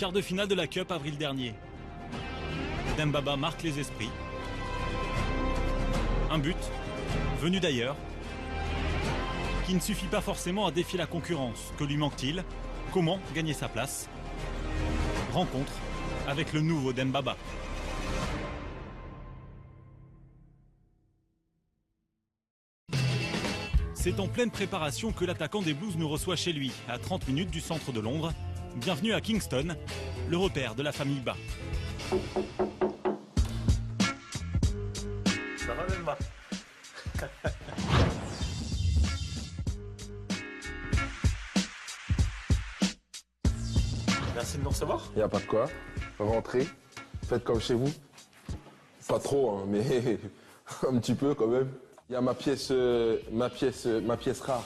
quart de finale de la Cup avril dernier. Dembaba marque les esprits. Un but, venu d'ailleurs, qui ne suffit pas forcément à défier la concurrence. Que lui manque-t-il? Comment gagner sa place? Rencontre avec le nouveau Dembaba. C'est en pleine préparation que l'attaquant des Blues nous reçoit chez lui, à 30 minutes du centre de Londres. Bienvenue à Kingston, le repère de la famille Ba. Ça va Demba? Merci de nous recevoir. Il n'y a pas de quoi. Rentrez, faites comme chez vous. Pas trop, hein, mais un petit peu quand même. Il y a ma pièce rare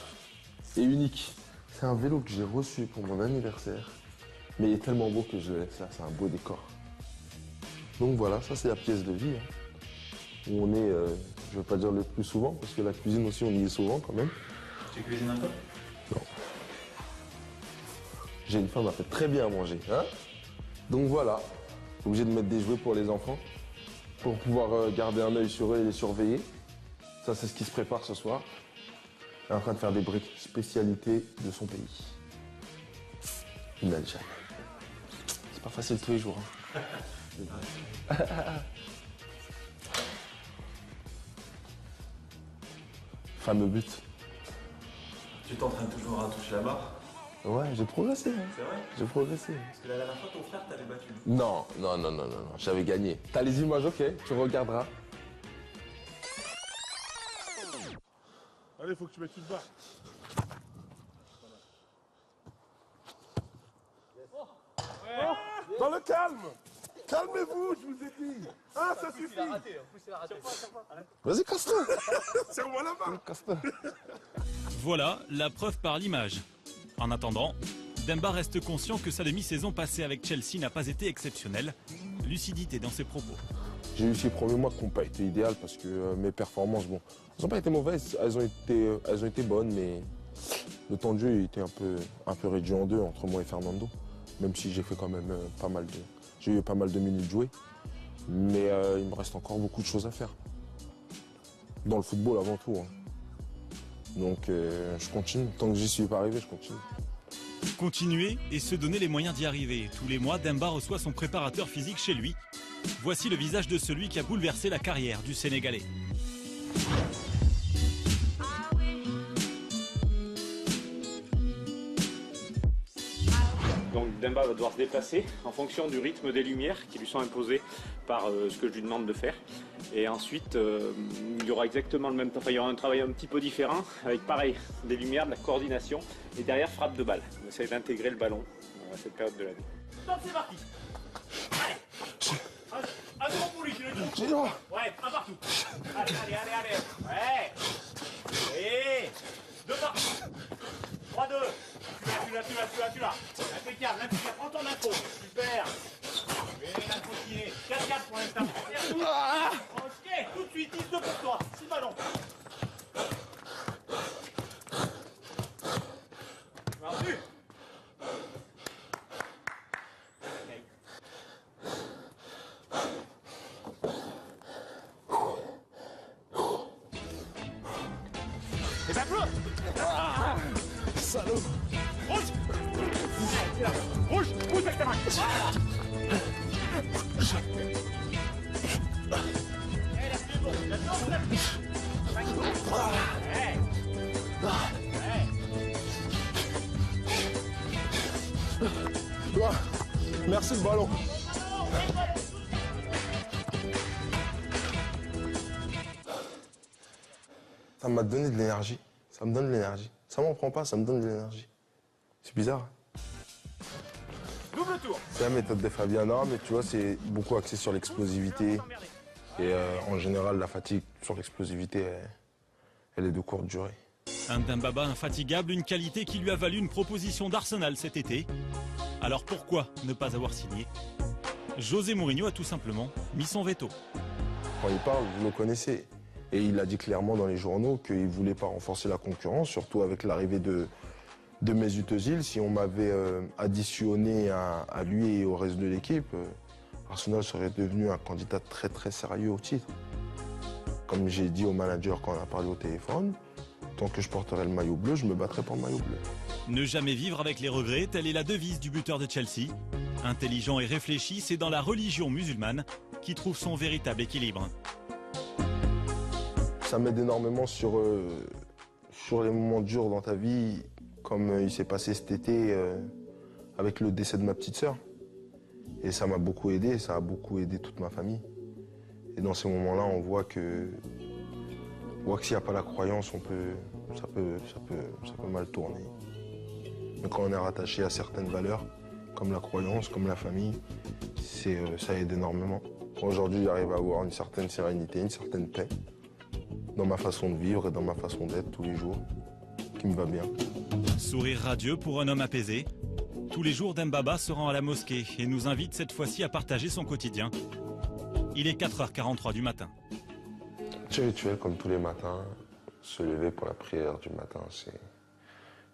et unique. C'est un vélo que j'ai reçu pour mon anniversaire. Mais il est tellement beau que je le laisse là, c'est un beau décor. Donc voilà, ça c'est la pièce de vie. Hein, où on est, je ne veux pas dire le plus souvent, parce que la cuisine aussi on y est souvent quand même. Tu cuisines un peu? Non. J'ai une femme qui fait très bien à manger. Hein, donc voilà, obligé de mettre des jouets pour les enfants, pour pouvoir garder un œil sur eux et les surveiller. Ça, c'est ce qui se prépare ce soir. Elle est en train de faire des briques spécialités de son pays. Une Algérie. C'est pas facile tous les jours. Hein. Fameux but. Tu t'entraînes toujours à toucher la barre? Ouais, j'ai progressé. Hein. C'est vrai? J'ai progressé. Parce que la dernière fois, ton frère t'avait battu. Non, j'avais gagné. T'as les images, ok, tu regarderas. Allez, faut que tu mettes une barre. Dans le calme. Calmez-vous, je vous ai dit. Ah, ça suffit. Vas-y, casse-toi. Serre-moi la barre. Casse-toi. Voilà la preuve par l'image. En attendant, Demba reste conscient que sa demi-saison passée avec Chelsea n'a pas été exceptionnelle. Lucidité dans ses propos. J'ai eu ces premiers mois qui n'ont pas été idéales parce que mes performances, bon, elles n'ont pas été mauvaises, elles ont été bonnes, mais le temps de jeu était un peu réduit en deux entre moi et Fernando. Même si j'ai fait quand même j'ai eu pas mal de minutes jouées, mais il me reste encore beaucoup de choses à faire. Dans le football avant tout. Hein. Donc je continue, tant que j'y suis pas arrivé, je continue. Continuer et se donner les moyens d'y arriver. Tous les mois, Demba reçoit son préparateur physique chez lui. Voici le visage de celui qui a bouleversé la carrière du Sénégalais. Donc Demba va devoir se déplacer en fonction du rythme des lumières qui lui sont imposées par ce que je lui demande de faire. Et ensuite, il y aura exactement le même temps, enfin, il y aura un travail un petit peu différent, avec pareil, des lumières, de la coordination, et derrière frappe de balle. On essaie d'intégrer le ballon à cette période de l'année. Stop, c'est parti. Allez. Un grand pour lui, tu le dis. Ouais, un partout. Allez. Ouais. Et deux partout. 3-2. Tu l'as. Impeccable. Prends ton info. Super. Et l'info qui est 4-4 pour l'instant. Ok, tout de suite, 10-2 pour toi. 6 ballons. Mardu. Et ben flot. Salaud. Rouge. Rouge avec ta main. Merci le ballon. Ça m'a donné de l'énergie. Ça me donne de l'énergie. Ça m'en prend pas, ça me donne de l'énergie. C'est bizarre. Double tour. C'est la méthode de Fabiana, mais tu vois, c'est beaucoup axé sur l'explosivité. Et en général, la fatigue sur l'explosivité, elle est de courte durée. Un Dembaba infatigable, une qualité qui lui a valu une proposition d'Arsenal cet été. Alors pourquoi ne pas avoir signé? José Mourinho a tout simplement mis son veto. Quand il parle, vous le connaissez. Et il a dit clairement dans les journaux qu'il ne voulait pas renforcer la concurrence, surtout avec l'arrivée de de Mesut Özil, si on m'avait additionné à lui et au reste de l'équipe, Arsenal serait devenu un candidat très très sérieux au titre. Comme j'ai dit au manager quand on a parlé au téléphone, tant que je porterai le maillot bleu, je me battrai pour le maillot bleu. Ne jamais vivre avec les regrets, telle est la devise du buteur de Chelsea. Intelligent et réfléchi, c'est dans la religion musulmane qu'il trouve son véritable équilibre. Ça m'aide énormément sur les moments durs dans ta vie, comme il s'est passé cet été avec le décès de ma petite sœur. Et ça m'a beaucoup aidé, ça a beaucoup aidé toute ma famille. Et dans ces moments-là, on voit que s'il n'y a pas la croyance, ça peut mal tourner. Mais quand on est rattaché à certaines valeurs, comme la croyance, comme la famille, ça aide énormément. Aujourd'hui, j'arrive à avoir une certaine sérénité, une certaine paix dans ma façon de vivre et dans ma façon d'être tous les jours, qui me va bien. Sourire radieux pour un homme apaisé. Tous les jours, Dembaba se rend à la mosquée et nous invite cette fois-ci à partager son quotidien. Il est 4h43 du matin. Petit rituel comme tous les matins, se lever pour la prière du matin,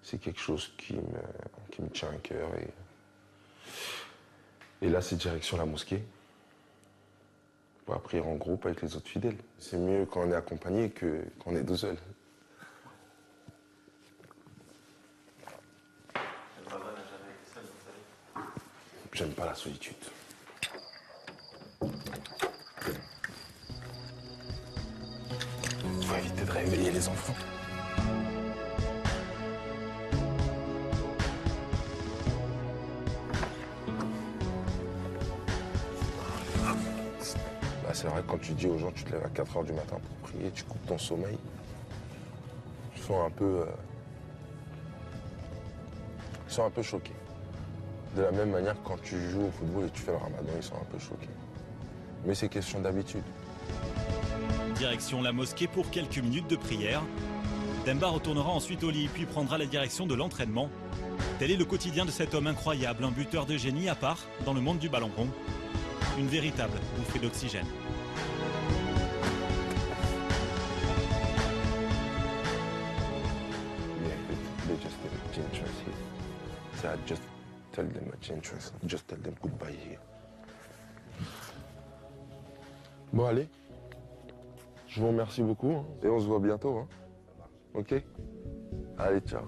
c'est quelque chose qui me tient à cœur. Et là, c'est direction la mosquée. Pour la prière en groupe avec les autres fidèles. C'est mieux quand on est accompagné que quand on est tout seul. J'aime pas la solitude. Faut éviter de réveiller les enfants. C'est vrai que quand tu dis aux gens que tu te lèves à 4h du matin pour prier, tu coupes ton sommeil. Ils sont un peu choqués. De la même manière que quand tu joues au football et tu fais le ramadan, ils sont un peu choqués. Mais c'est question d'habitude. Direction la mosquée pour quelques minutes de prière. Demba retournera ensuite au lit puis prendra la direction de l'entraînement. Tel est le quotidien de cet homme incroyable, un buteur de génie à part dans le monde du ballon rond. Une véritable bouffée d'oxygène. They just didn't interest here. So I just tell them much interest. Just tell them goodbye here. Bon, allez. Je vous remercie beaucoup. Et on se voit bientôt. Ok? Allez, ciao.